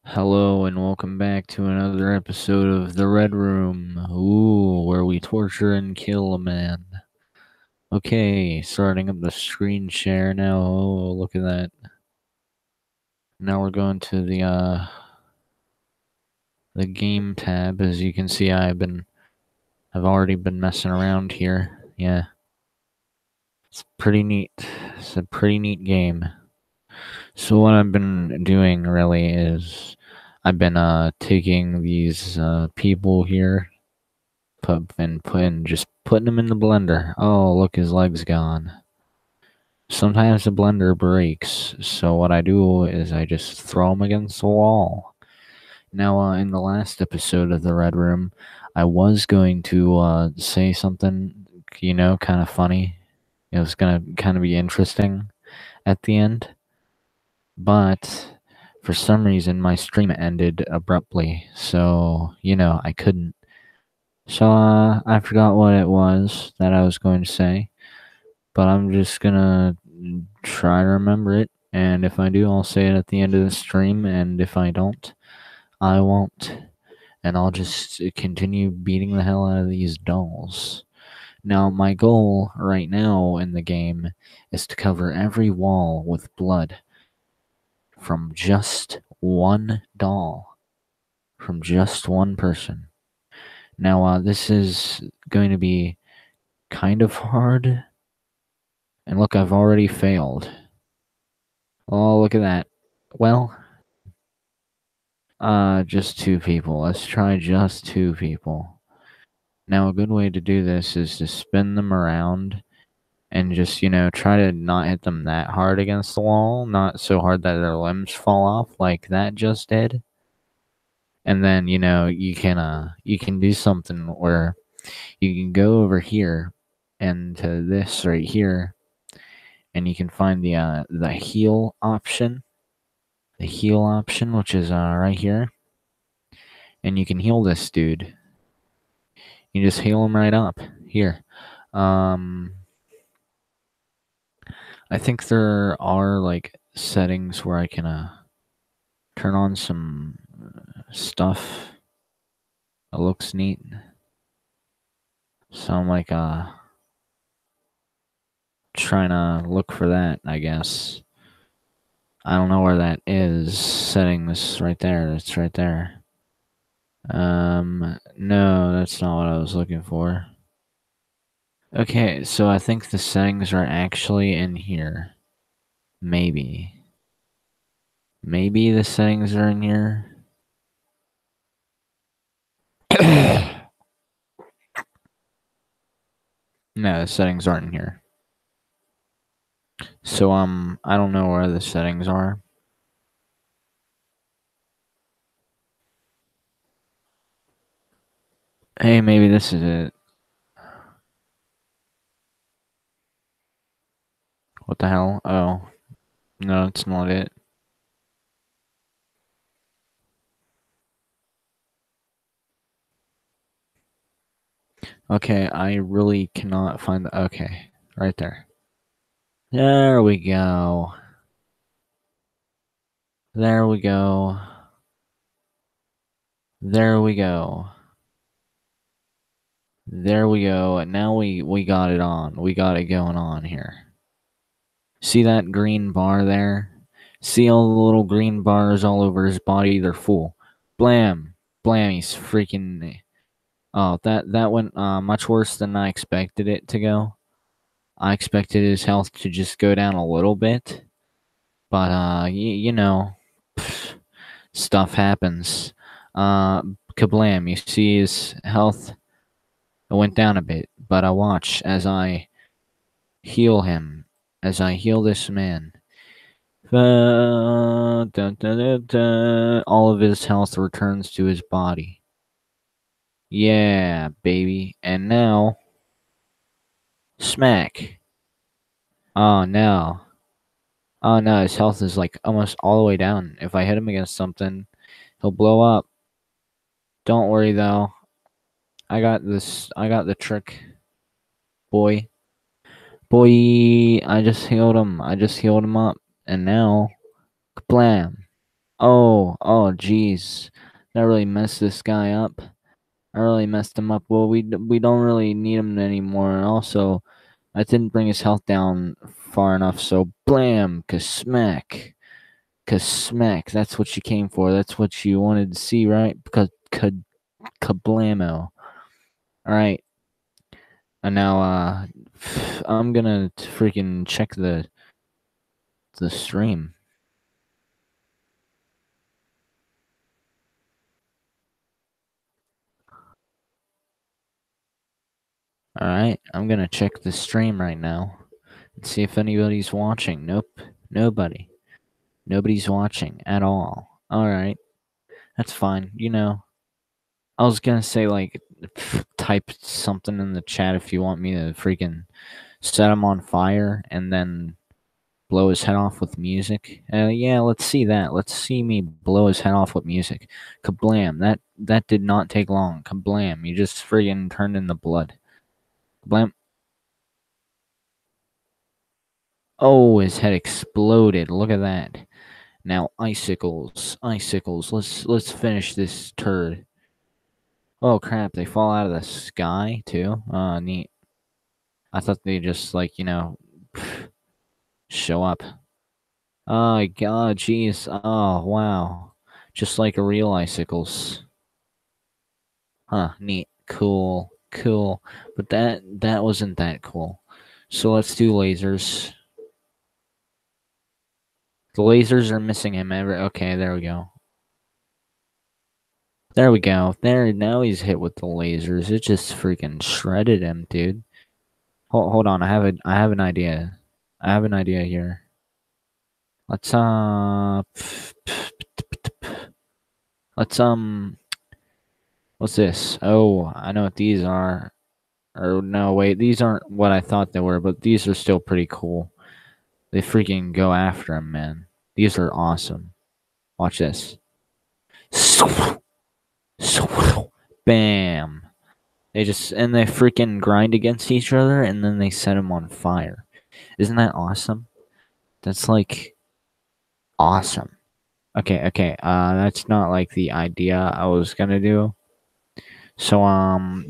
Hello and welcome back to another episode of The Red Room. Where we torture and kill a man. Okay, starting up the screen share now. Oh, look at that. Now we're going to the game tab. As you can see, I've already been messing around here. Yeah. It's pretty neat. It's a pretty neat game. So what I've been doing really is I've been taking these people here just putting them in the blender. Oh, look, his leg's gone. Sometimes the blender breaks, so what I do is I just throw them against the wall. Now, in the last episode of the Red Room, I was going to say something, kind of funny. It was gonna kind of be interesting at the end, but for some reason my stream ended abruptly, so I couldn't. So I forgot what it was that I was going to say, but I'm just gonna try to remember it. And if I do, I'll say it at the end of the stream. And if I don't, I won't. And I'll just continue beating the hell out of these dolls. Now, my goal right now in the game is to cover every wall with blood from just one doll, from just one person. Now, this is going to be kind of hard. And look, I've already failed. Oh, look at that. Well, just two people. Let's try just two people. Now, a good way to do this is to spin them around and just, try to not hit them that hard against the wall, not so hard that their limbs fall off like that just did. And then, you can do something where you can go over here and to this right here, and you can find the heal option. The heal option, which is right here. And you can heal this dude. You just heal him right up. Here. I think there are like settings where I can turn on some stuff that looks neat. So I'm like trying to look for that, I guess. I don't know where that is. Settings right there. It's right there. No, that's not what I was looking for. Okay, so I think the settings are actually in here. Maybe. Maybe the settings are in here. No, the settings aren't in here. So, I don't know where the settings are. Hey, maybe this is it. What the hell? Oh. No, it's not it. Okay, I really cannot find the... Okay, right there. There we go. There we go. There we go. There we go. And now we got it on. We got it going on here. See that green bar there? See all the little green bars all over his body? They're full. Blam. Blam, he's freaking... Oh, that went much worse than I expected it to go. I expected his health to just go down a little bit. But, pff, stuff happens. Kablam, you see his health went down a bit. But I watch as I heal him. As I heal this man. All of his health returns to his body. Yeah, baby. And now, smack. Oh no. Oh no, his health is like almost all the way down. If I hit him against something, he'll blow up. Don't worry though. I got this. I got the trick. Boy. Boy, I just healed him. I just healed him up. And now, blam. Oh, jeez. That really messed this guy up. I really messed him up. Well, we don't really need him anymore. And also, I didn't bring his health down far enough, so blam, kasmack. Kasmack. That's what you came for. That's what you wanted to see, right? Because kablamo. Alright. And now, I'm gonna freaking check the stream. Alright, I'm gonna check the stream right now and see if anybody's watching. Nope, nobody. Nobody's watching at all. Alright, that's fine. You know, I was gonna say, like, type something in the chat if you want me to freaking set him on fire and then blow his head off with music. Yeah, let's see that. Let's see me blow his head off with music. Kablam. That did not take long. Kablam. You just friggin' turned into blood. Kablam. Oh, his head exploded. Look at that. Now icicles. Let's finish this turd. Oh crap, they fall out of the sky too. Neat. I thought they just, like, you know, show up. Oh god, jeez. Oh wow. Just like real icicles. Huh, neat. Cool. But that wasn't that cool. So let's do lasers. The lasers are missing him. Okay, there we go. There we go. Now he's hit with the lasers. It just freaking shredded him, dude. Hold on. I have an idea. I have an idea here. Let's what's this? Oh, I know what these are. Or no, wait, these aren't what I thought they were, but these are still pretty cool. They freaking go after him, man. These are awesome. Watch this. Bam. They freaking grind against each other and then they set him on fire. Isn't that awesome? That's like awesome. Okay. That's not like the idea I was gonna do. So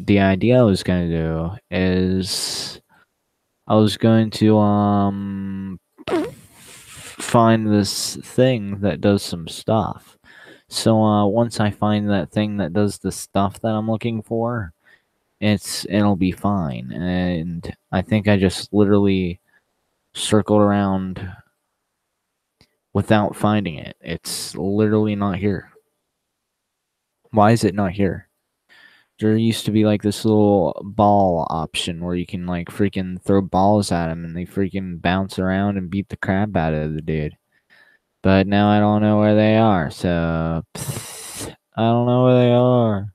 the idea I was gonna do is I was going to find this thing that does some stuff. So once I find that thing that does the stuff that I'm looking for, it'll be fine. And I think I just literally circled around without finding it. It's literally not here. Why is it not here? There used to be like this little ball option where you can like freaking throw balls at them and they freaking bounce around and beat the crap out of the dude. But now I don't know where they are, so I don't know where they are.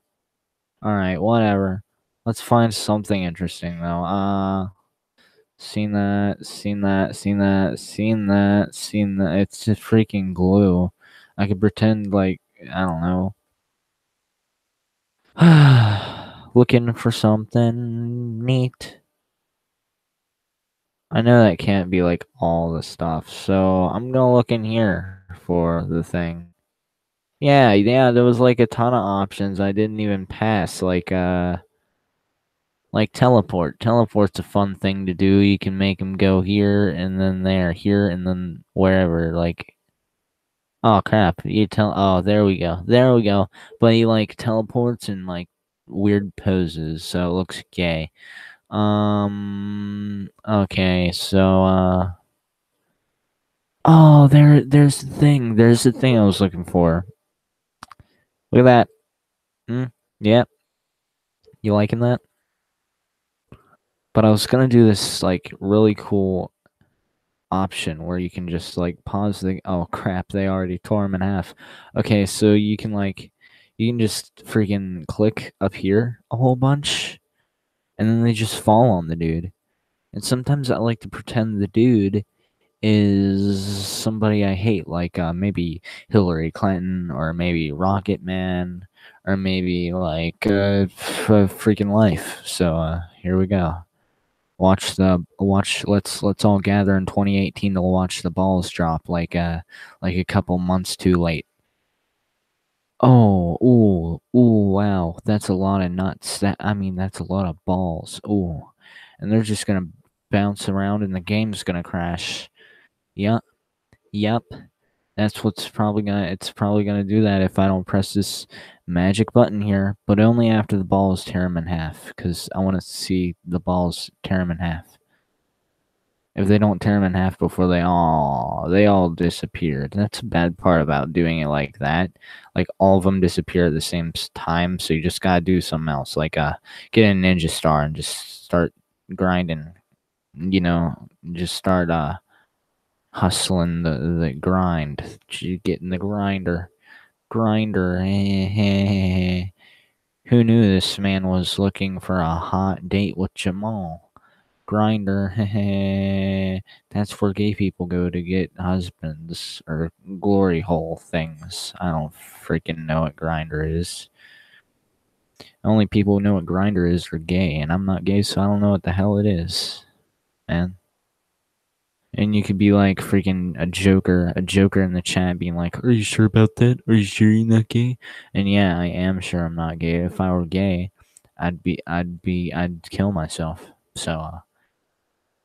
Alright, whatever. Let's find something interesting though. Seen that. It's just freaking glue. I could pretend like, I don't know. Looking for something neat. I know that can't be like all the stuff, so I'm gonna look in here for the thing. Yeah, there was like a ton of options I didn't even pass, like teleport. Teleport's a fun thing to do. You can make them go here and then there, here and then wherever, like, oh crap, oh, there we go. But he like teleports in like weird poses, so it looks gay. Okay, so oh, there's the thing I was looking for. Look at that. Yeah. You liking that? But I was gonna do this like really cool option where you can just like pause the, oh crap, they already tore him in half. Okay, so you can just freaking click up here a whole bunch and then they just fall on the dude. And sometimes I like to pretend the dude is somebody I hate, like maybe Hillary Clinton or maybe Rocket Man or maybe like freaking life. So here we go. Let's all gather in 2018 to watch the balls drop like a couple months too late. Oh, ooh, wow. That's a lot of nuts. That's a lot of balls. Ooh. And they're just gonna bounce around and the game's gonna crash. Yep, yep. It's probably gonna do that if I don't press this magic button here, but only after the balls tear them in half, because I want to see the balls tear them in half. If they don't tear them in half before they all disappeared. That's a bad part about doing it like that. Like all of them disappear at the same time, so you just gotta do something else. Like get a ninja star and just start grinding. You know, just start hustling the grind. Getting the grinder. Who knew this man was looking for a hot date with Jamal? Grinder. That's where gay people go to get husbands or glory hole things. I don't freaking know what Grinder is. Only people who know what Grinder is are gay, and I'm not gay, so I don't know what the hell it is, man. And you could be like freaking a joker in the chat being like, "Are you sure about that? Are you sure you're not gay?" And yeah, I am sure I'm not gay. If I were gay, I'd kill myself. So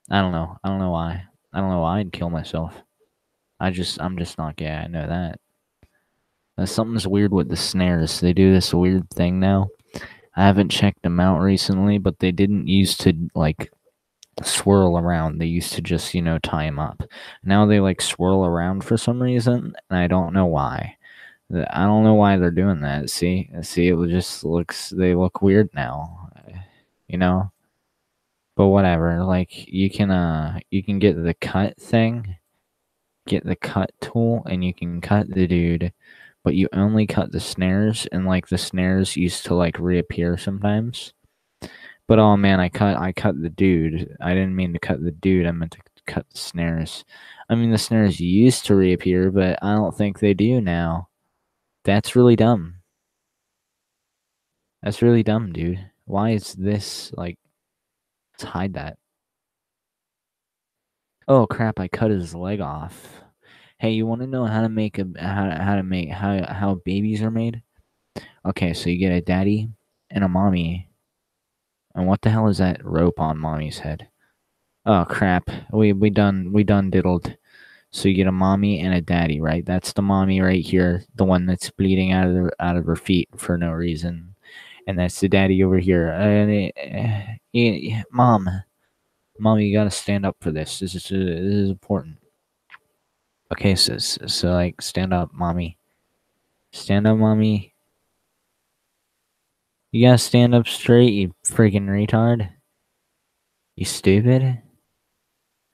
I don't know. I don't know why. I don't know why I'd kill myself. I'm just not gay. I know that. Something's weird with the snares. They do this weird thing now. I haven't checked them out recently, but they didn't used to like swirl around. They used to just, tie them up. Now they like swirl around for some reason, and I don't know why. I don't know why they're doing that. See, it just looks. They look weird now. You know. But whatever. Like you can get the cut thing, get the cut tool, and you can cut the dude. But you only cut the snares, and like the snares used to like reappear sometimes. But oh man, I cut the dude. I didn't mean to cut the dude. I meant to cut the snares. I mean the snares used to reappear, but I don't think they do now. That's really dumb. That's really dumb, dude. Why is this like? Let's hide that. Oh crap! I cut his leg off. Hey, you want to know how to make how babies are made? Okay, so you get a daddy and a mommy. And what the hell is that rope on mommy's head? Oh crap. We done diddled. So you get a mommy and a daddy, right? That's the mommy right here, the one that's bleeding out of her feet for no reason. And that's the daddy over here. Mom, you gotta stand up for this. This is important. Okay, so like stand up, mommy. Stand up, mommy. You gotta stand up straight, you freaking retard. You stupid.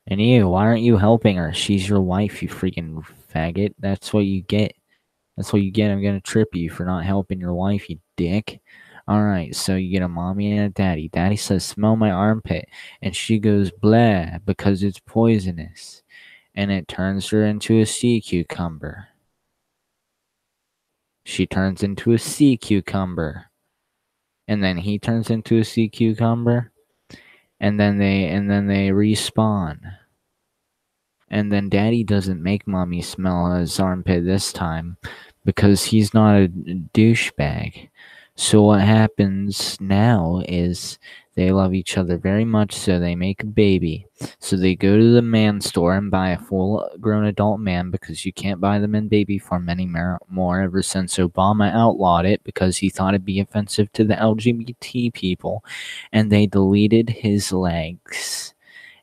And you, why aren't you helping her? She's your wife, you freaking faggot. That's what you get. That's what you get. I'm gonna trip you for not helping your wife, you dick. Alright, so you get a mommy and a daddy. Daddy says, smell my armpit. And she goes, blah, because it's poisonous. And it turns her into a sea cucumber. She turns into a sea cucumber. And then he turns into a sea cucumber. And then they respawn. And then daddy doesn't make mommy smell his armpit this time because he's not a douchebag. So what happens now is they love each other very much, so they make a baby. So they go to the man store and buy a full-grown adult man because you can't buy them in baby form anymore ever since Obama outlawed it because he thought it'd be offensive to the LGBT people. And they deleted his legs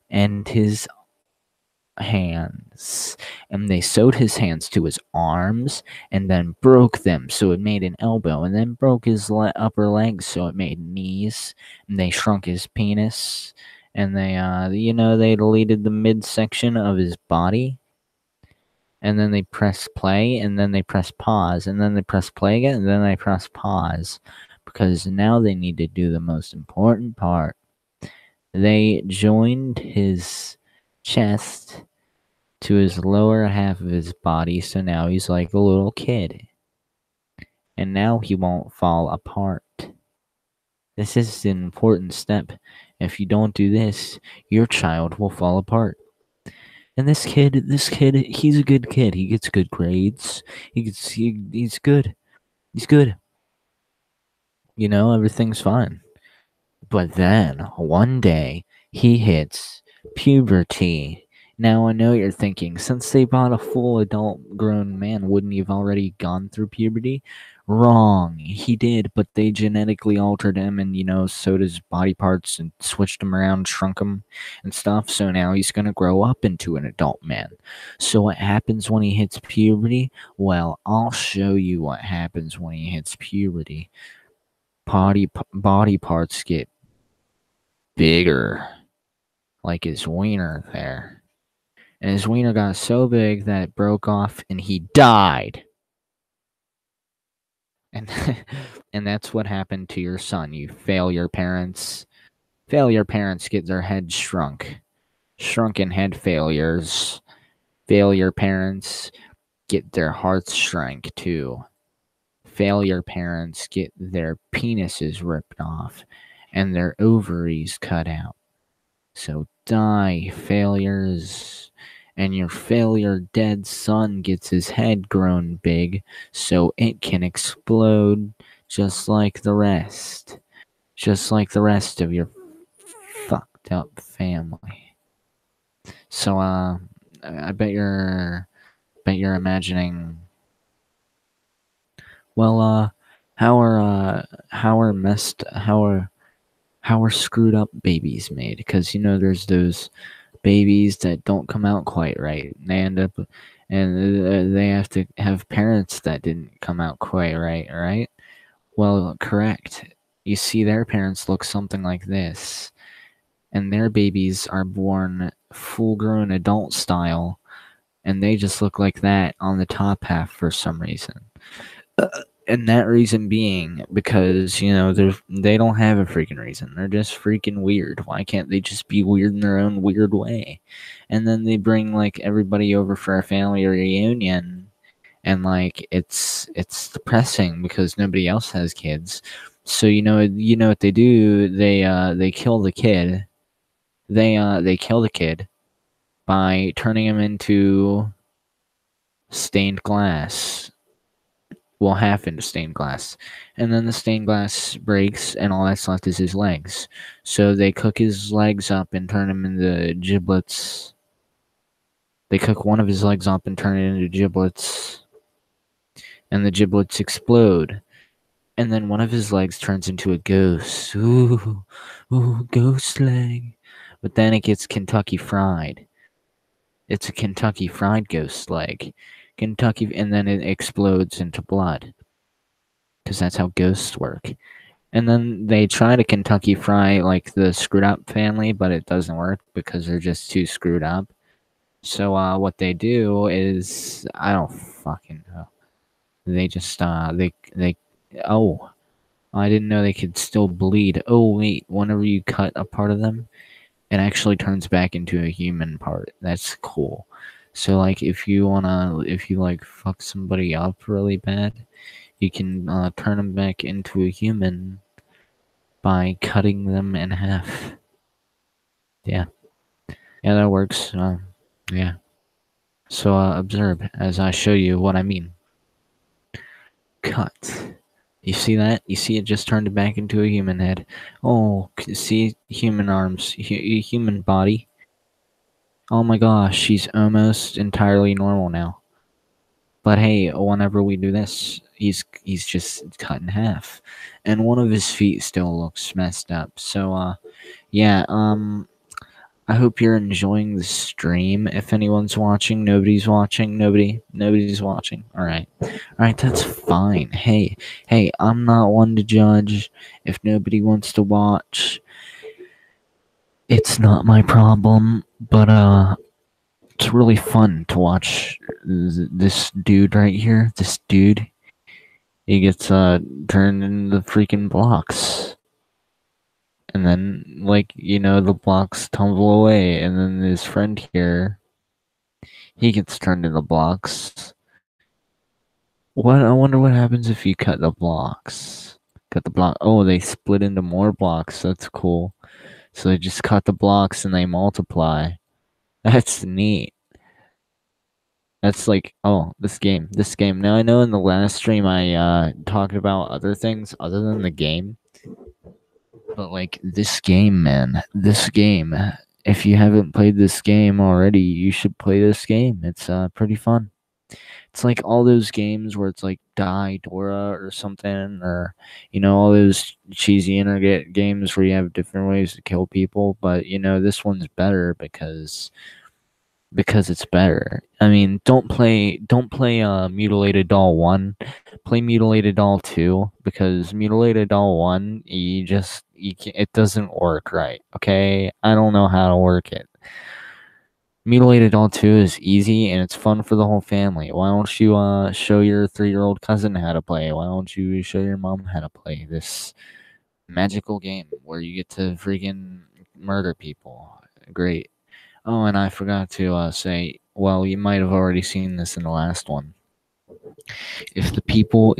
and his hands, and they sewed his hands to his arms and then broke them so it made an elbow, and then broke his upper legs so it made knees, and they shrunk his penis, and they deleted the midsection of his body, and then they press play, and then they press pause, and then they press play again, and then they press pause because now they need to do the most important part. They joined his chest to his lower half of his body, so now he's like a little kid. And now he won't fall apart. This is an important step. If you don't do this, your child will fall apart. And this kid, he's a good kid. He gets good grades. He's good. He's good. You know, everything's fine. But then, one day, he hits puberty. Now, I know you're thinking, since they bought a full adult grown man, wouldn't he have already gone through puberty? Wrong. He did, but they genetically altered him and, sewed his body parts and switched him around, shrunk him and stuff. So now he's going to grow up into an adult man. So, what happens when he hits puberty? Well, I'll show you what happens when he hits puberty. Body parts get bigger, like his wiener there. And his wiener got so big that it broke off and he died. And and that's what happened to your son. You failure parents. Failure parents get their heads shrunk. Shrunken head failures. Failure parents get their hearts shrunk too. Failure parents get their penises ripped off and their ovaries cut out. So die, failures. And your failure dead son gets his head grown big so it can explode just like the rest. Just like the rest of your fucked up family. So I bet you're imagining, well, how are screwed up babies made? Because there's those babies that don't come out quite right. They end up, and they have to have parents that didn't come out quite right, right? Well, correct. You see, their parents look something like this, and their babies are born full-grown adult style, and they just look like that on the top half for some reason. And that reason being because, they don't have a freaking reason. They're just freaking weird. Why can't they just be weird in their own weird way? And then they bring, like, everybody over for a family reunion, and, like, it's depressing because nobody else has kids. So, you know what they do? They kill the kid. They kill the kid by turning him into stained glass. Well, half into stained glass. And then the stained glass breaks, and all that's left is his legs. So they cook his legs up and turn him into giblets. They cook one of his legs up and turn it into giblets. And the giblets explode. And then one of his legs turns into a ghost. Ooh, ghost leg. But then it gets Kentucky Fried. It's a Kentucky Fried ghost leg. And then it explodes into blood. Because that's how ghosts work. And then they try to Kentucky Fry, like, the Screwed Up family, but it doesn't work because they're just too screwed up. So, what they do is, I don't fucking know. They just, oh, I didn't know they could still bleed. Oh, wait, whenever you cut a part of them, it actually turns back into a human part. That's cool. So, like, if you, like, fuck somebody up really bad, you can turn them back into a human by cutting them in half. Yeah, that works. Yeah. So observe as I show you what I mean. Cut. You see that? You see it just turned back into a human head. Oh, see, human arms, human body. Oh my gosh, she's almost entirely normal now. But hey, whenever we do this, he's just cut in half, and one of his feet still looks messed up. So yeah, I hope you're enjoying the stream. If anyone's watching, nobody's watching. Nobody's watching. All right, that's fine. Hey, I'm not one to judge. If nobody wants to watch, it's not my problem. But it's really fun to watch this dude right here. This dude, he gets turned into freaking blocks. And then, like, the blocks tumble away, and then his friend here, he gets turned into blocks. I wonder what happens if you cut the blocks. Oh, they split into more blocks. That's cool. So they just cut the blocks and they multiply. That's neat. That's like, oh, this game. Now I know in the last stream I talked about other things other than the game, but like this game, man, this game. If you haven't played this game already, you should play this game. It's pretty fun. It's like all those games where it's like Die Dora or something, or all those cheesy internet games where you have different ways to kill people. But this one's better because it's better. I mean, don't play Mutilated Doll 1. Play Mutilated Doll 2 because Mutilated Doll 1 it doesn't work right. Okay? I don't know how to work it. Mutilated Doll 2 is easy and it's fun for the whole family. Why don't you show your 3-year-old cousin how to play? Why don't you show your mom how to play this magical game where you get to freaking murder people? Great. Oh, and I forgot to say, well, you might have already seen this in the last one. If the people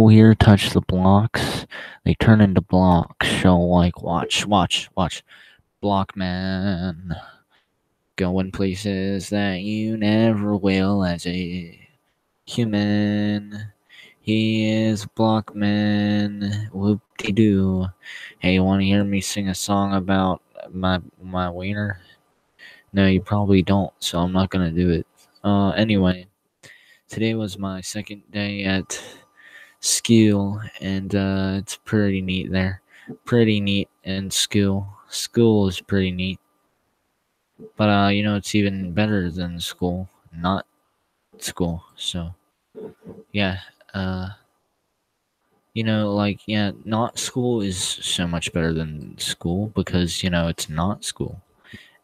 here touch the blocks, they turn into blocks. So like, watch, Blockman, going places that you never will as a human. He is Blockman. Whoop-de-doo. Hey, you want to hear me sing a song about my wiener? No, you probably don't, so I'm not gonna do it. Anyway, today was my second day at school, and it's pretty neat there. Pretty neat in school. School is pretty neat, but it's even better than school. Not school. So yeah, not school is so much better than school because it's not school.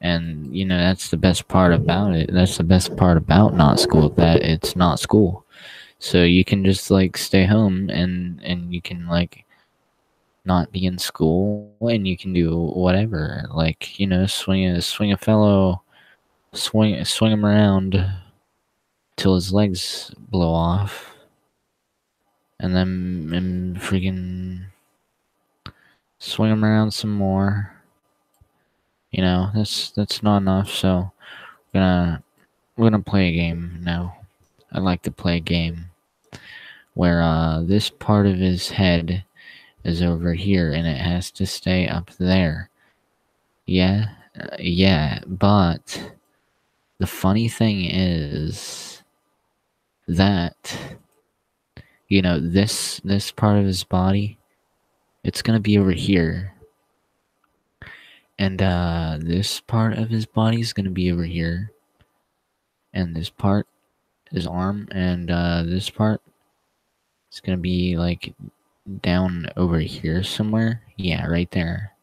And that's the best part about it. That's the best part about not school, that it's not school. So you can just like stay home and you can like not be in school and you can do whatever. Like, swing a fellow, swing him around till his legs blow off. And then freaking swing him around some more. That's not enough, so we're gonna play a game now. I'd like to play a game where this part of his head is over here and it has to stay up there. Yeah, but the funny thing is that this part of his body, it's gonna be over here, and this part of his body is gonna be over here, and this part, his arm, and this part, it's gonna be like down over here somewhere. Yeah, right there.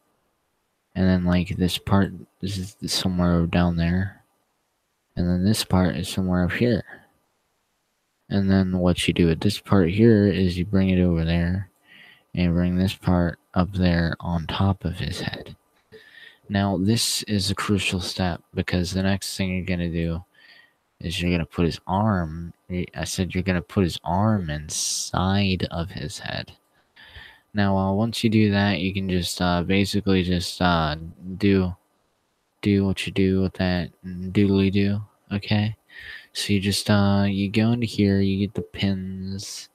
And then like this part, this is somewhere down there. And then this part is somewhere up here. And then what you do with this part here is you bring it over there and bring this part up there on top of his head. Now this is a crucial step because the next thing you're gonna do is you're gonna put his arm. I said you're gonna put his arm inside of his head. Now, once you do that, you can just basically just do what you do with that doodly do. Okay, so you just you go into here, you get the pins.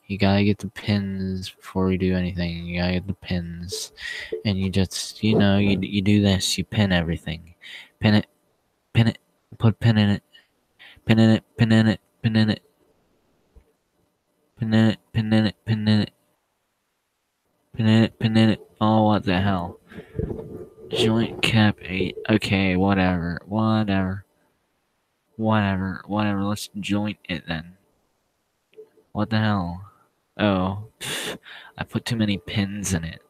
You gotta get the pins before you do anything. You gotta get the pins, and you just you do this. You pin everything, pin it, put pin in it, pin in it, pin in it, pin in it, pin in it, pin in it, pin in it. Pin in it. Oh, what the hell? Joint cap 8. Okay, whatever. Let's joint it then. What the hell? Oh, I put too many pins in it.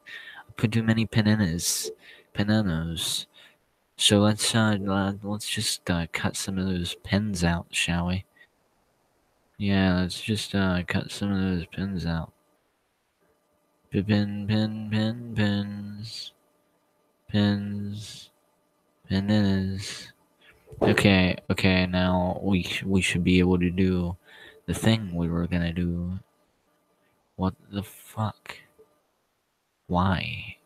I put too many pininos. So let's just cut some of those pins out, shall we? Yeah, let's just cut some of those pins out. Pins. Okay, now we should be able to do the thing we were gonna do. What the fuck? Why?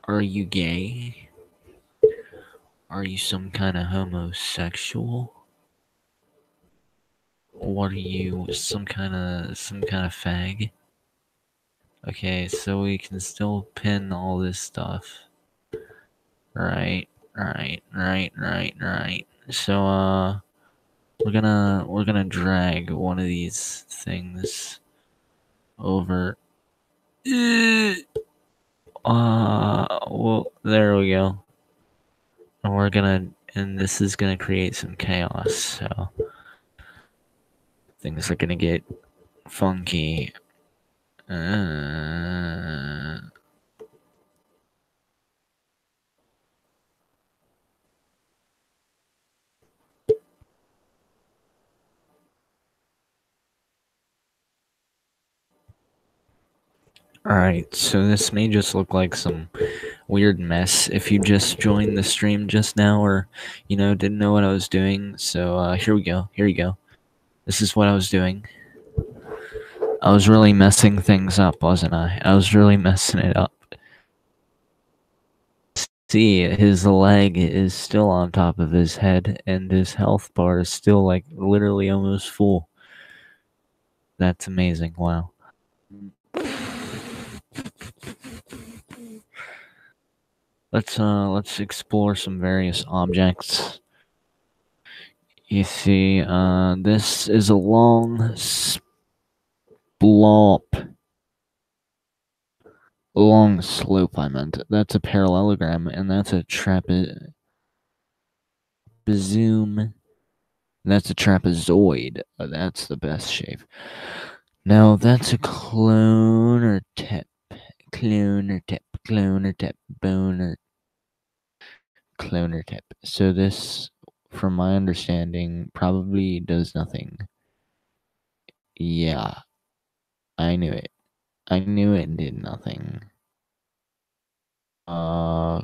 Are you gay? Are you some kind of homosexual? What are you? Some kind of fag? Okay, so we can still pin all this stuff. Right. So we're gonna drag one of these things over. Well, there we go. And this is gonna create some chaos, so things are gonna get funky. Alright, so this may just look like some weird mess if you just joined the stream just now or, didn't know what I was doing. So, here we go. This is what I was doing. I was really messing things up, wasn't I? I was really messing it up. See, his leg is still on top of his head, and his health bar is still, like, literally almost full. That's amazing. Wow. Let's explore some various objects. You see, this is a long long slope, I meant. That's a parallelogram, and that's a trapezoid. That's a trapezoid. That's the best shape. Now, that's a cloner tip, boner cloner tip. So this, from my understanding, probably does nothing. Yeah, I knew it. I knew it did nothing. That's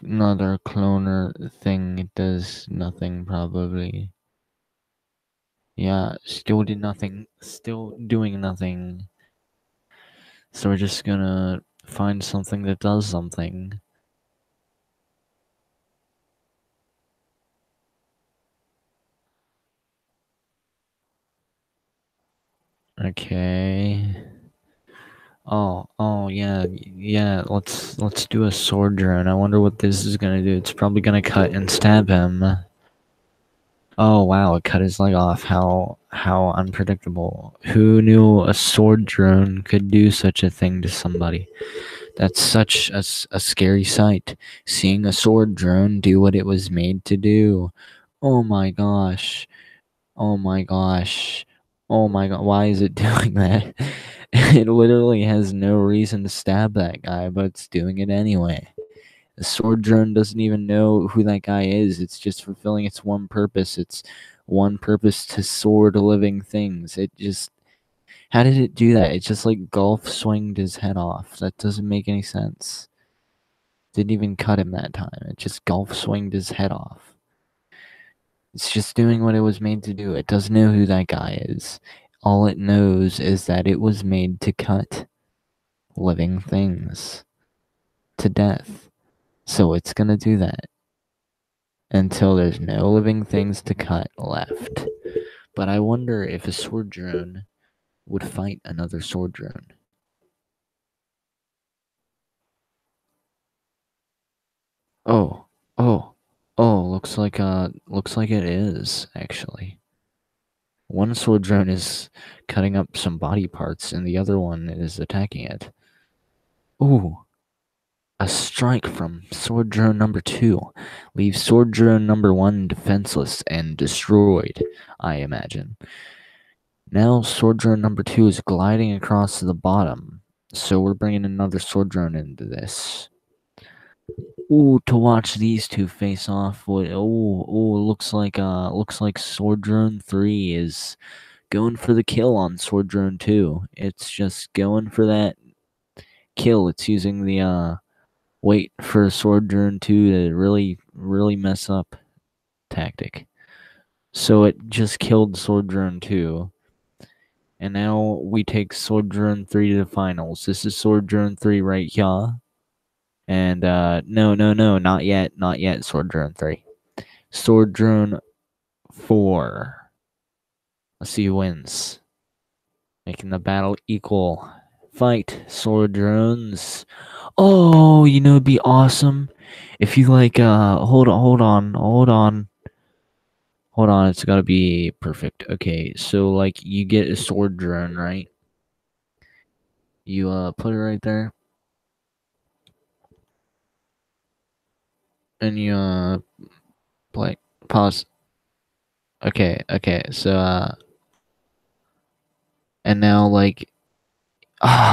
another cloner thing. It does nothing, probably. Yeah, still did nothing. Still doing nothing. So we're just gonna find something that does something. Okay. Oh yeah. Let's do a sword drone. I wonder what this is gonna do. It's probably gonna cut and stab him. Oh wow, it cut his leg off. How unpredictable. Who knew a sword drone could do such a thing to somebody? That's such a scary sight. Seeing a sword drone do what it was made to do. Oh my gosh. Oh my gosh. Oh my god, why is it doing that? It literally has no reason to stab that guy, but it's doing it anyway. The sword drone doesn't even know who that guy is. It's just fulfilling its one purpose. It's one purpose to sword living things. It just... How did it do that? It just like golf swinged his head off. That doesn't make any sense. Didn't even cut him that time. It just golf swinged his head off. It's just doing what it was made to do. It doesn't know who that guy is. All it knows is that it was made to cut living things to death. So it's gonna do that until there's no living things to cut left. But I wonder if a sword drone would fight another sword drone. Oh, looks like it is, actually. One sword drone is cutting up some body parts, and the other one is attacking it. Ooh. A strike from sword drone number 2 leaves sword drone number 1 defenseless and destroyed, I imagine. Now sword drone number 2 is gliding across the bottom, so we're bringing another sword drone into this. Ooh, to watch these two face off. Looks like sword drone 3 is going for the kill on sword drone 2. It's just going for that kill. It's using the wait for sword drone 2 to really mess up tactic. So it just killed sword drone 2. And now we take sword drone 3 to the finals. This is sword drone 3 right here. And no, not yet, Sword Drone 3. Sword Drone 4. Let's see who wins. Making the battle equal. Fight, Sword Drones. Oh, it'd be awesome if you hold on. It's gotta be perfect. Okay, so you get a sword drone, right? You put it right there. And you pause. Okay, so and now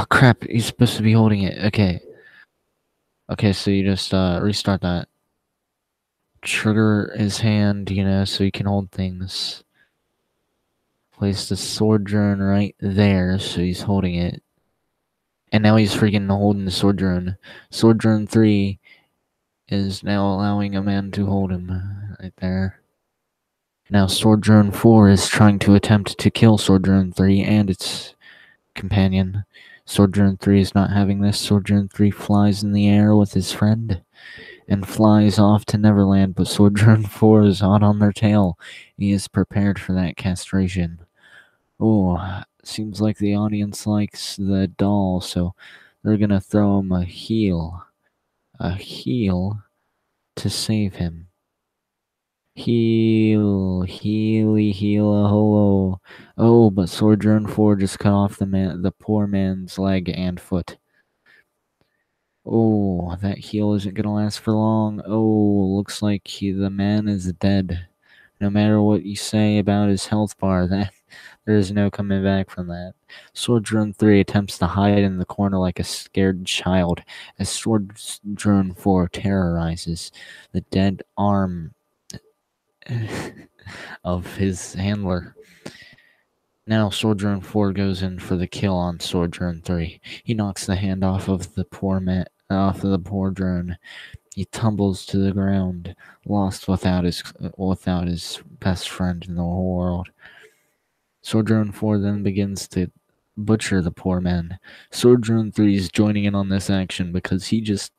crap, he's supposed to be holding it. Okay, so you just restart that. Trigger his hand, so you can hold things. Place the sword drone right there, so he's holding it. And now he's freaking holding the sword drone. Sword drone 3 is now allowing a man to hold him right there. Now Sword Drone 4 is trying to attempt to kill Sword Drone 3 and its companion. Sword Drone 3 is not having this. Sword Drone 3 flies in the air with his friend and flies off to Neverland, but Sword Drone 4 is hot on their tail. He is prepared for that castration. Oh, seems like the audience likes the doll, so they're gonna throw him a heal. A heal to save him. Heal, healy, heal, holo. Oh, but Sword Drone 4 just cut off the poor man's leg and foot. Oh, that heal isn't gonna last for long. Oh, looks like the man is dead. No matter what you say about his health bar, there is no coming back from that. Sword Drone 3 attempts to hide in the corner like a scared child as Sword Drone 4 terrorizes the dead arm of his handler. Now Sword Drone 4 goes in for the kill on Sword Drone 3. He knocks the hand off of the poor drone. He tumbles to the ground, lost without his best friend in the whole world. Sword Drone 4 then begins to butcher the poor man. Sword Drone 3 is joining in on this action because he just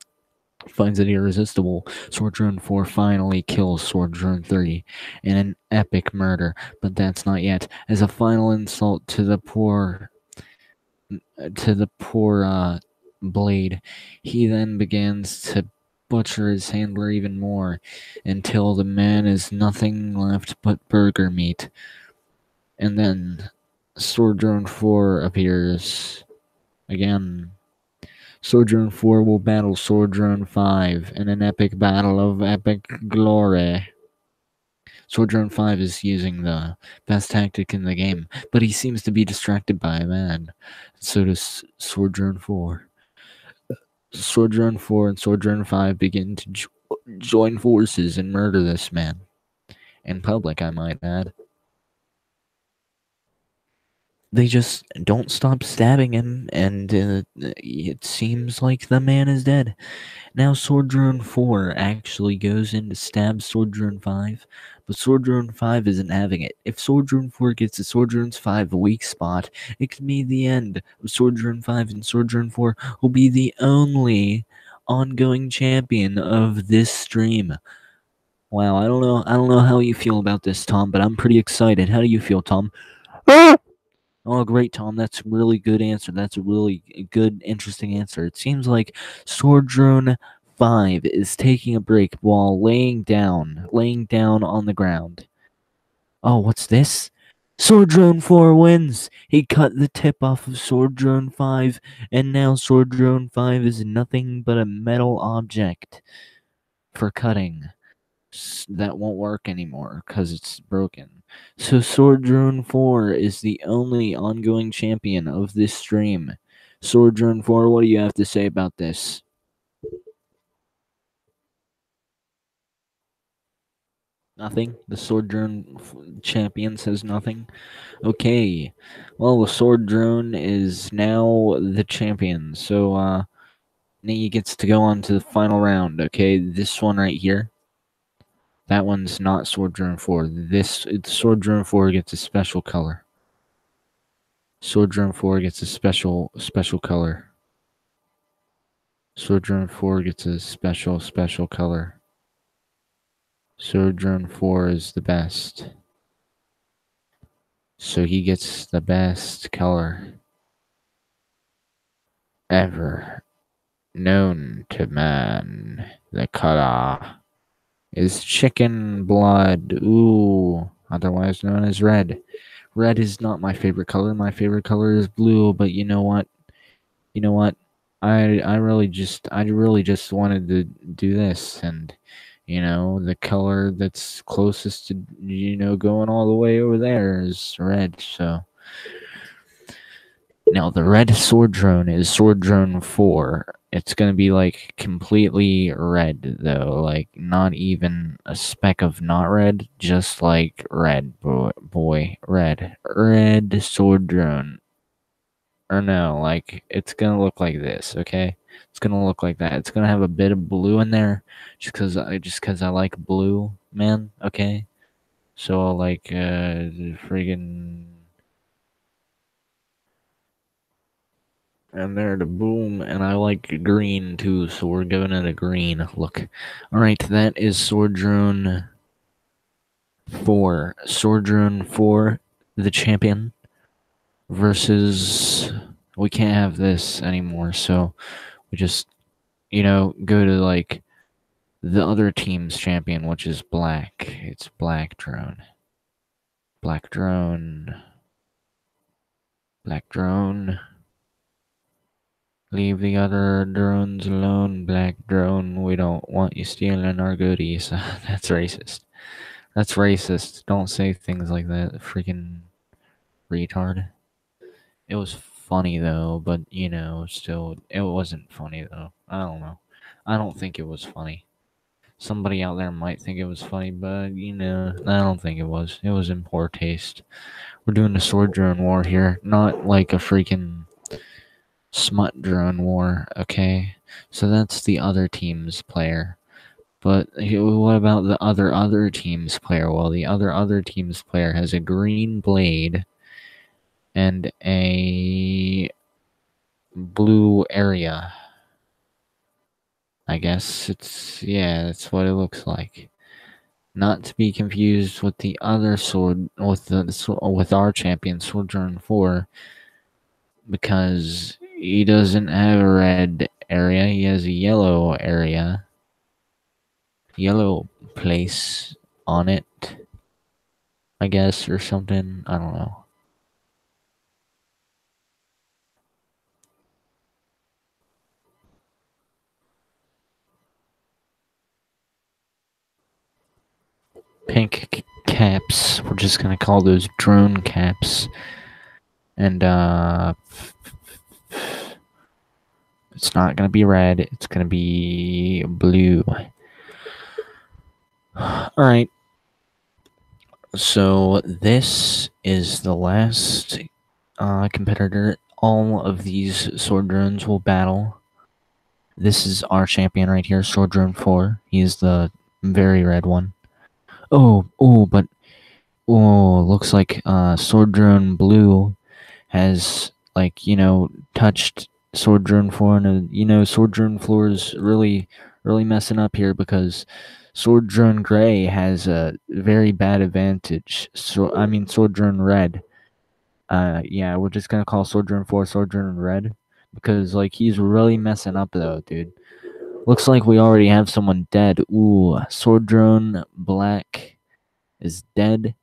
finds it irresistible. Sword Drone 4 finally kills Sword Drone 3 in an epic murder, but that's not yet. As a final insult to the poor blade, he then begins to butcher his handler even more until the man is nothing left but burger meat. And then Sword Drone 4 appears again. Sword Drone 4 will battle Sword Drone 5 in an epic battle of epic glory. Sword Drone 5 is using the best tactic in the game, but he seems to be distracted by a man. So does Sword Drone 4. Sword Drone 4 and Sword Drone 5 begin to join forces and murder this man. In public, I might add. They just don't stop stabbing him, and it seems like the man is dead. Now Sword Drone 4 actually goes in to stab Sword Drone 5, but Sword Drone 5 isn't having it. If Sword Drone 4 gets a Sword Drone 5 weak spot, it could be the end of Sword Drone 5, and Sword Drone 4 will be the only ongoing champion of this stream. Wow, I don't know how you feel about this, Tom, but I'm pretty excited. How do you feel, Tom? Oh, great, Tom. That's a really good answer. That's a really good, interesting answer. It seems like Sword Drone 5 is taking a break while laying down on the ground. Oh, what's this? Sword Drone 4 wins! He cut the tip off of Sword Drone 5, and now Sword Drone 5 is nothing but a metal object for cutting. That won't work anymore because it's broken. So Sword Drone 4 is the only ongoing champion of this stream. Sword Drone 4, what do you have to say about this? Nothing? The Sword Drone champion says nothing? Okay. Well, the Sword Drone is now the champion. So, now he gets to go on to the final round, okay? This one right here. That one's not Sword Drone 4. Sword Drone 4 gets a special color. Sword Drone 4 gets a special color. Sword Drone 4 gets a special color. Sword Drone 4 is the best. So he gets the best color ever known to man. The color is chicken blood. Ooh, otherwise known as red. Red is not my favorite color. My favorite color is blue, but you know what? I really just wanted to do this, and the color that's closest to going all the way over there is red. So now the red sword drone is sword drone 4. It's gonna be like completely red though, like not even a speck of not red, just like red red sword drone. Or no, like it's gonna look like this, okay? It's gonna look like that. It's gonna have a bit of blue in there, just cause I like blue, man. Okay, so I'll like friggin' and there the boom, and I like green too, so we're giving it a green look. All right, that is Sword Drone 4. Sword Drone 4, the champion, versus. We can't have this anymore, so we just go to like the other team's champion, which is black. It's Black Drone. Black Drone. Black Drone. Leave the other drones alone, Black Drone. We don't want you stealing our goodies. That's racist. That's racist. Don't say things like that, freaking retard. It was funny though, but still, it wasn't funny though. I don't know. I don't think it was funny. Somebody out there might think it was funny, but I don't think it was. It was in poor taste. We're doing a sword drone war here, not like a freaking smut drone war, okay? So that's the other team's player. But what about the other team's player? Well, the other team's player has a green blade and a blue area. I guess that's what it looks like. Not to be confused with the other sword, with our champion, Sword Drone 4, because he doesn't have a red area, he has a yellow area. Yellow place on it, I guess, or something. I don't know. Pink caps. We're just gonna call those drone caps. And it's not gonna be red, it's gonna be blue. Alright. So this is the last competitor. All of these sword drones will battle. This is our champion right here, Sword Drone 4. He is the very red one. But looks like Sword Drone Blue has touched Sword Drone 4, and Sword Drone 4 is really messing up here because Sword Drone Gray has a very bad advantage. Sword Drone Red. We're just gonna call Sword Drone 4 Sword Drone Red because he's really messing up though, dude. Looks like we already have someone dead. Ooh, Sword Drone Black is dead.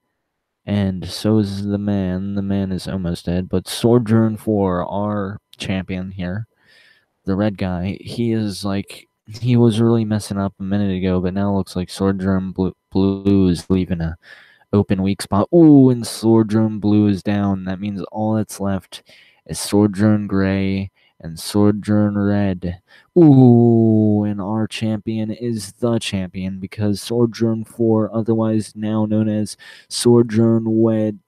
And so is the man. The man is almost dead. But Sword Drone 4, our champion here, the red guy, he was really messing up a minute ago, but now it looks like Sword Drone Blue is leaving a open weak spot. Ooh, and Sword Drone Blue is down. That means all that's left is Sword Drone Gray and Sword Drone Red. Ooh, and our champion is the champion because Sword Drone 4, otherwise now known as Sword Drone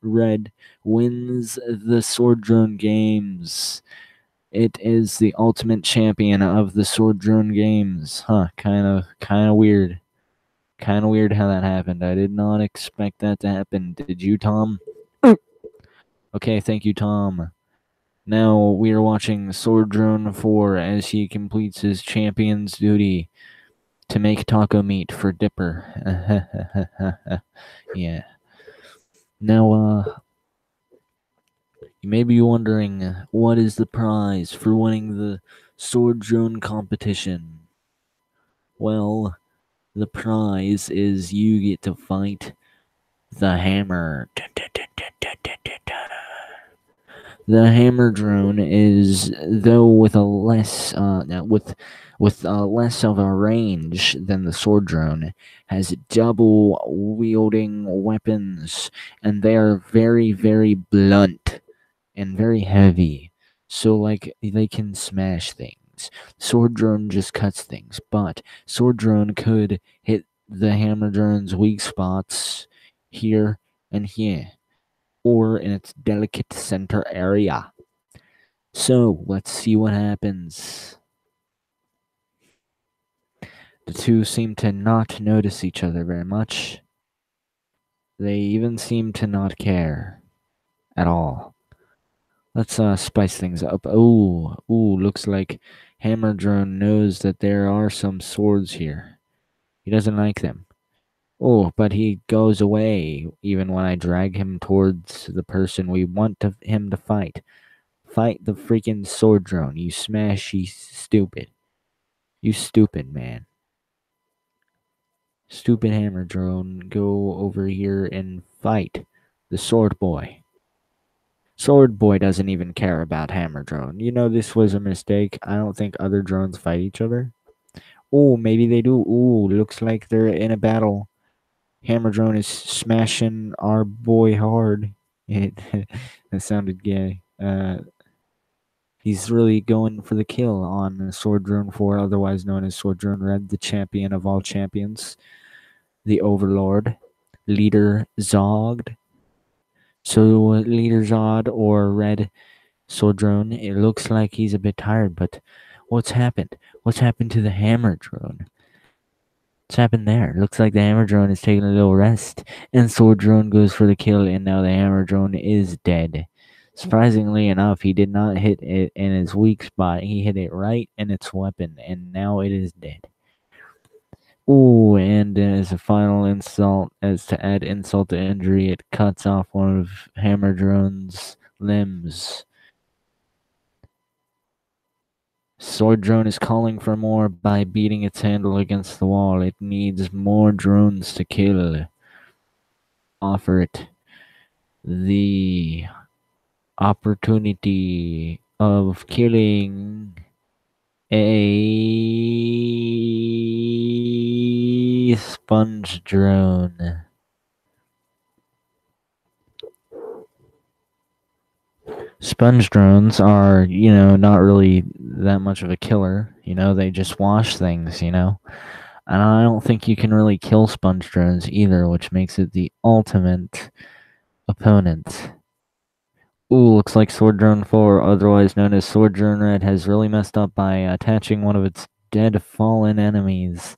Red, wins the Sword Drone Games. It is the ultimate champion of the Sword Drone Games. Huh, kind of weird. Kind of weird how that happened. I did not expect that to happen. Did you, Tom? Okay, thank you, Tom. Now we are watching Sword Drone 4 as he completes his champion's duty to make taco meat for Dipper. Yeah. Now, you may be wondering, what is the prize for winning the Sword Drone competition? Well, the prize is you get to fight the hammer. The hammer drone is, though with a less less of a range than the sword drone, has double wielding weapons, and they are very, very blunt and very heavy. So like they can smash things. Sword drone just cuts things, but sword drone could hit the hammer drone's weak spots here and here, or in its delicate center area. So let's see what happens. The two seem to not notice each other very much. They even seem to not care at all. Let's spice things up. Oh, looks like Hammer Drone knows that there are some swords here. He doesn't like them. Oh, but he goes away even when I drag him towards the person we want him to fight. Fight the freaking sword drone, you smashy stupid. You stupid man. Stupid hammer drone, go over here and fight the sword boy. Sword boy doesn't even care about hammer drone. You know, this was a mistake. I don't think other drones fight each other. Oh, maybe they do. Ooh, looks like they're in a battle. Hammer drone is smashing our boy hard. That sounded gay. He's really going for the kill on Sword Drone 4, otherwise known as Sword Drone Red, the champion of all champions, the Overlord, Leader Zogd. So, Leader Zod or Red Sword Drone, it looks like he's a bit tired, but what's happened? What's happened to the Hammer Drone? What's happened there? Looks like the Hammer Drone is taking a little rest, and Sword Drone goes for the kill, and now the Hammer Drone is dead. Surprisingly enough, he did not hit it in its weak spot. He hit it right in its weapon, and now it is dead. Ooh, and as a final insult, as to add insult to injury, it cuts off one of Hammer Drone's limbs. Sword Drone is calling for more by beating its handle against the wall. It needs more drones to kill. Offer it the opportunity of killing a sponge drone. Sponge drones are, not really that much of a killer. They just wash things, And I don't think you can really kill sponge drones either, which makes it the ultimate opponent. Ooh, looks like Sword Drone 4, otherwise known as Sword Drone Red, has really messed up by attaching one of its dead fallen enemies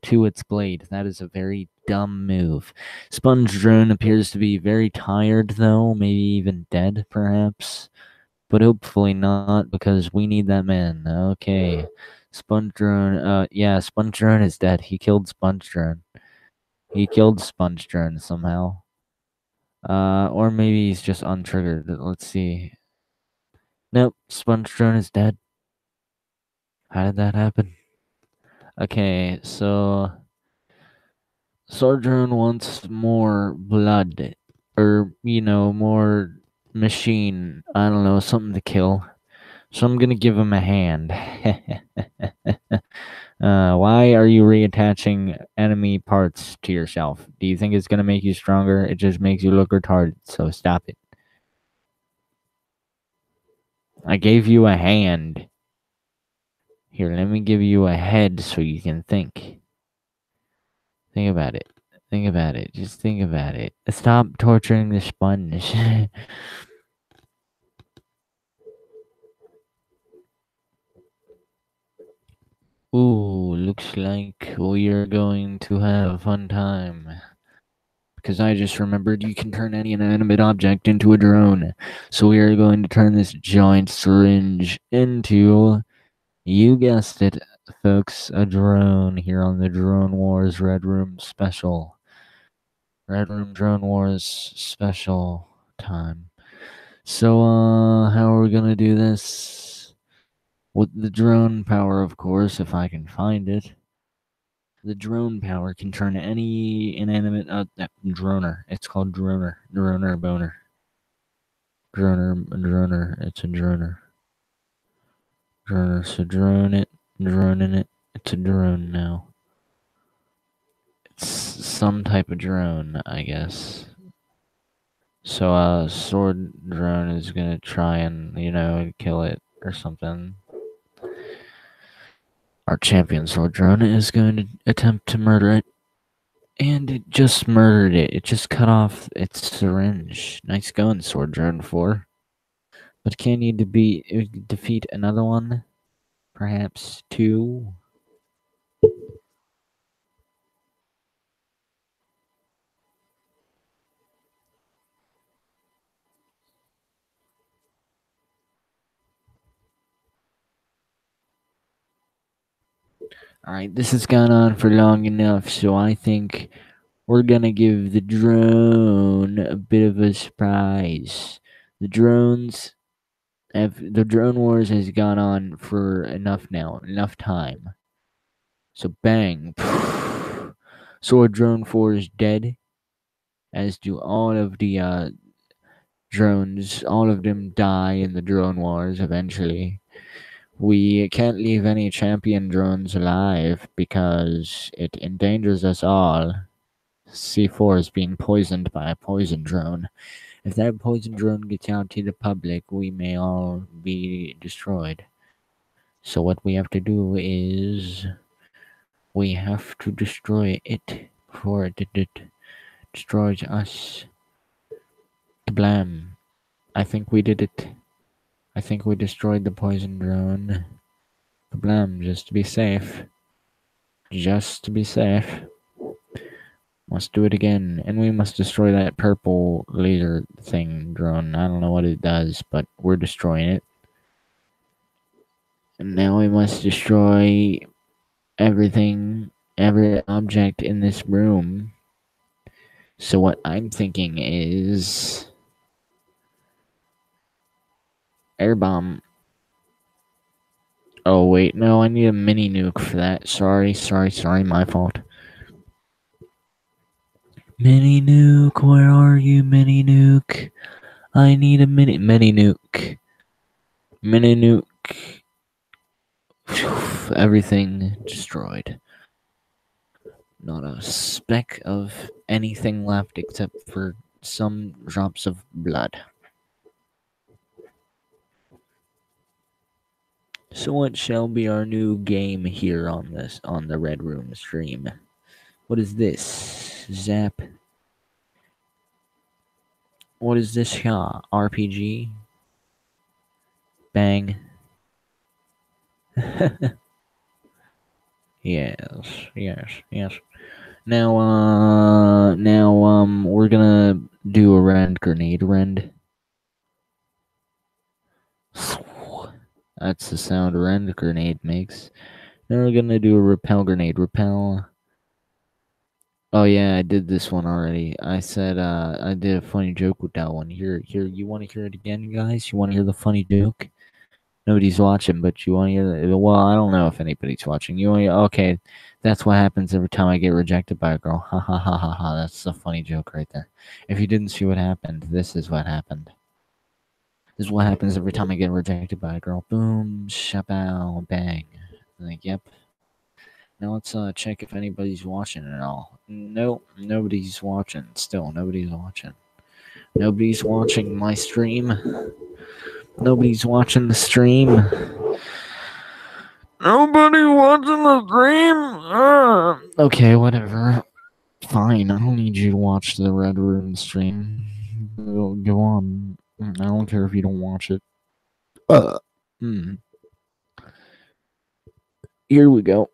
to its blade. That is a very dumb move. Sponge Drone appears to be very tired, though, maybe even dead, perhaps. But hopefully not, because we need that man. Okay. Sponge Drone, Sponge Drone is dead. He killed Sponge Drone. He killed Sponge Drone somehow. Or maybe he's just untriggered. Let's see. Nope, Sponge Drone is dead. How did that happen? Okay, so Sword Drone wants more blood. Or, more machine. I don't know, something to kill. So I'm gonna give him a hand. Why are you reattaching enemy parts to yourself? Do you think it's gonna make you stronger? It just makes you look retarded, so stop it. I gave you a hand. Here, let me give you a head so you can think. Think about it. Think about it. Just think about it. Stop torturing the sponge. Ooh, looks like we are going to have a fun time. because I just remembered you can turn any inanimate object into a drone. So we are going to turn this giant syringe into, you guessed it, folks, a drone here on the Drone Wars Red Room special. Red Room Drone Wars special time. So, how are we gonna do this? With the drone power, of course, if I can find it. The drone power can turn any inanimate droner. It's called droner. Droner boner. Droner. It's a droner. Droner. So drone it. Droning it. It's a drone now. It's some type of drone, I guess. So, sword drone is gonna try and, kill it or something. Our champion sword drone is going to attempt to murder it. And it just murdered it. It just cut off its syringe. Nice going, Sword Drone 4. But can you defeat another one? Perhaps 2? Alright, this has gone on for long enough, so I think we're gonna give the drone a bit of a surprise. The Drone Wars has gone on for enough time. So bang. Sword Drone 4 is dead, as do all of the drones. All of them die in the drone wars eventually. We can't leave any champion drones alive because it endangers us all. C4 is being poisoned by a poison drone. If that poison drone gets out to the public, we may all be destroyed. So what we have to do is we have to destroy it before it destroys us. Kablam. I think we did it. I think we destroyed the poison drone. Kablam, just to be safe. Just to be safe. Must do it again. And we must destroy that purple laser thing drone. I don't know what it does, but we're destroying it. And now we must destroy everything, every object in this room. So what I'm thinking is air bomb. Oh wait, no, I need a mini nuke for that. Sorry, my fault. Mini nuke, where are you, mini nuke? I need a mini nuke. Mini nuke. Everything destroyed. Not a speck of anything left except for some drops of blood. So what shall be our new game here on the Red Room stream? What is this? Zap. What is this here? RPG? Bang. Yes. Now, we're gonna do a rend grenade rend. That's the sound a rend grenade makes. Then we're gonna do a repel grenade. Repel. Oh yeah, I did this one already. I said I did a funny joke with that one. Here. You want to hear it again, guys? You want to hear the funny joke? Nobody's watching, but you want to hear it? Well, I don't know if anybody's watching. You want to? Okay, that's what happens every time I get rejected by a girl. Ha ha ha ha ha. That's a funny joke right there. If you didn't see what happened, this is what happened. This is what happens every time I get rejected by a girl. Boom, shapow, bang. Like, yep. Now let's check if anybody's watching at all. Nope, nobody's watching. Still, nobody's watching. Nobody's watching my stream. Nobody's watching the stream. Nobody watching the stream? Okay, whatever. Fine, I don't need you to watch the Red Room stream. Go on. I don't care if you don't watch it. Here we go.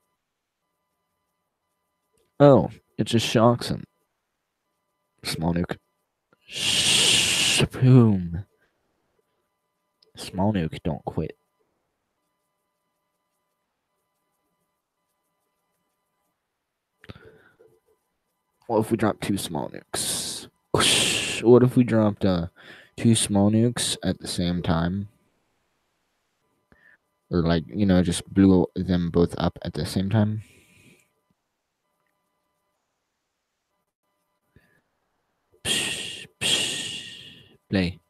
Oh, it just shocks him. Small nuke. Boom. Small nuke, don't quit. What if we drop 2 small nukes? What if we dropped 2 small nukes at the same time? Or like, just blew them both up at the same time? Play.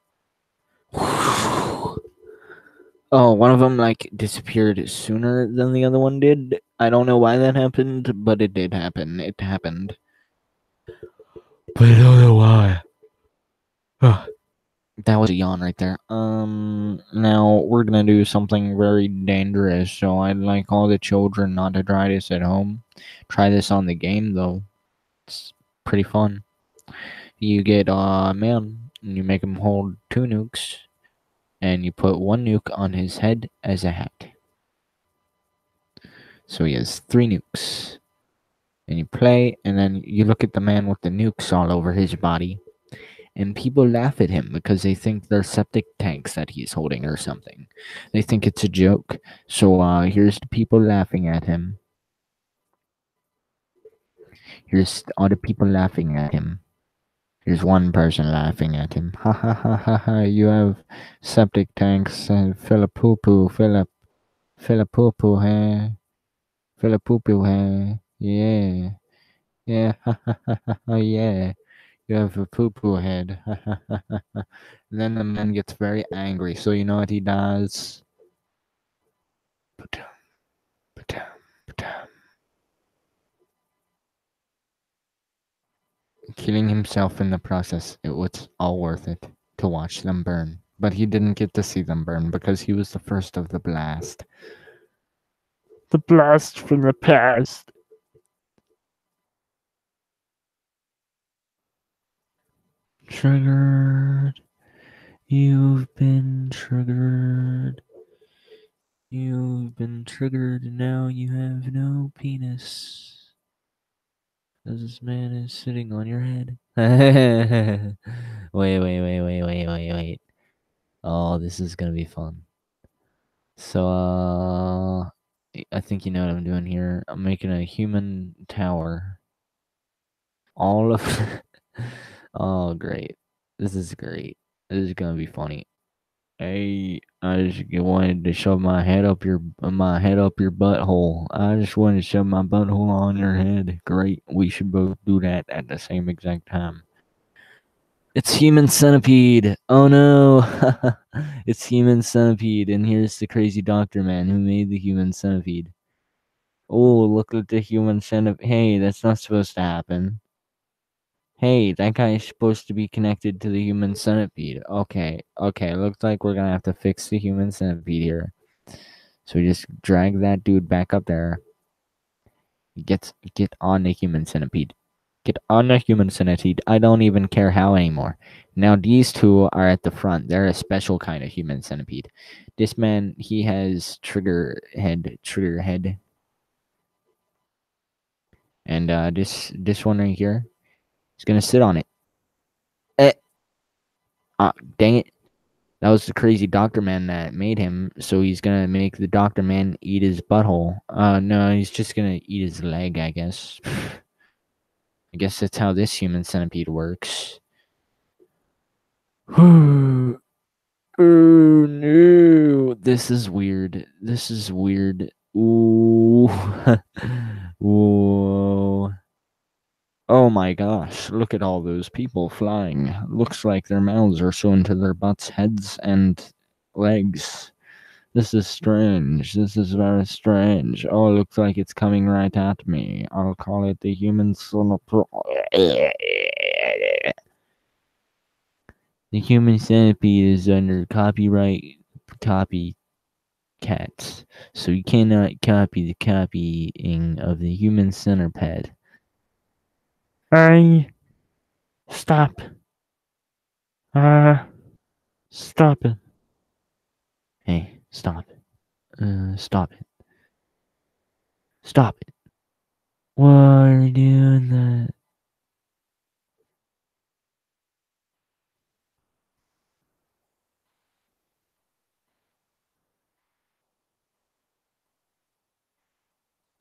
Oh, one of them like disappeared sooner than the other one did. I don't know why that happened, but it did happen. It happened. But I don't know why. That was a yawn right there. Now we're gonna do something very dangerous, so I'd like all the children not to try this at home. Try this on the game though. It's pretty fun. You get a man, and you make him hold 2 nukes, and you put 1 nuke on his head as a hat. So he has 3 nukes. And you play, and then you look at the man with the nukes all over his body, and people laugh at him because they think they're septic tanks that he's holding or something. They think it's a joke. So here's the people laughing at him. Here's all the people laughing at him. Here's one person laughing at him. Ha ha ha ha ha! You have septic tanks and fill a poo poo, fill a poo poo, hey, fill a poo poo, hey, yeah, yeah, ha ha ha ha, yeah. You have a poo poo head. Then the man gets very angry. So you know what he does? Killing himself in the process. It was all worth it to watch them burn. But he didn't get to see them burn because he was the first of the blast. The blast from the past. Triggered. You've been triggered. You've been triggered and now you have no penis. Because this man is sitting on your head. Wait. Oh, this is gonna be fun. So, I think you know what I'm doing here. I'm making a human tower. All of... Oh, great. This is great. This is gonna be funny. Hey, I just wanted to shove my head up your butthole. I just wanted to shove my butthole on your head. Great. We should both do that at the same exact time. It's Human Centipede. Oh no. It's Human Centipede, and here's the crazy doctor man who made the Human Centipede. Oh, look at the Human Centipede. Hey, that's not supposed to happen. Hey, that guy is supposed to be connected to the Human Centipede. Okay, looks like we're gonna have to fix the Human Centipede here. So we just drag that dude back up there. Get on the Human Centipede. Get on the Human Centipede. I don't even care how anymore. Now these two are at the front. They're a special kind of Human Centipede. This man, he has trigger head. And this one right here, he's gonna sit on it. Dang it. That was the crazy doctor man that made him, so he's gonna make the doctor man eat his butthole. No, he's just gonna eat his leg, I guess. I guess that's how this Human Centipede works. Oh no, this is weird. Ooh. Whoa. Oh my gosh, look at all those people flying. Looks like their mouths are sewn to their butts, heads, and legs. This is strange. This is very strange. Oh, it looks like it's coming right at me. I'll call it the Human Centipede. The Human Centipede is under copyright copycats, so you cannot copy the copying of the Human Centipede. Stop. Stop it. Hey, stop it. Stop it. Stop it. Why are you doing that?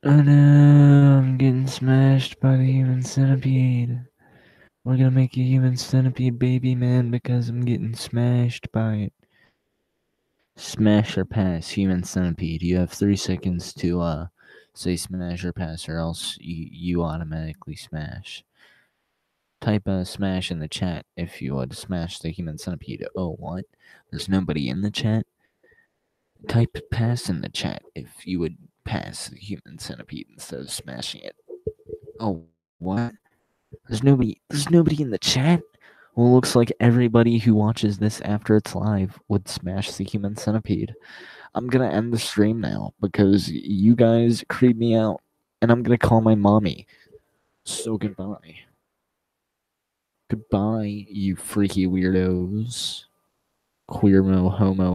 Oh no, I'm getting smashed by the human centipede. We're gonna make a human centipede baby man because I'm getting smashed by it. Smash or pass, human centipede. You have 3 seconds to say smash or pass, or else you automatically smash. Type smash in the chat if you would smash the human centipede. Oh, what? There's nobody in the chat? Type pass in the chat if you would pass the human centipede instead of smashing it. Oh, what? There's nobody in the chat? Well, looks like everybody who watches this after it's live would smash the human centipede. I'm gonna end the stream now because you guys creep me out, and I'm gonna call my mommy. So goodbye. Goodbye, you freaky weirdos. Queer mo homo.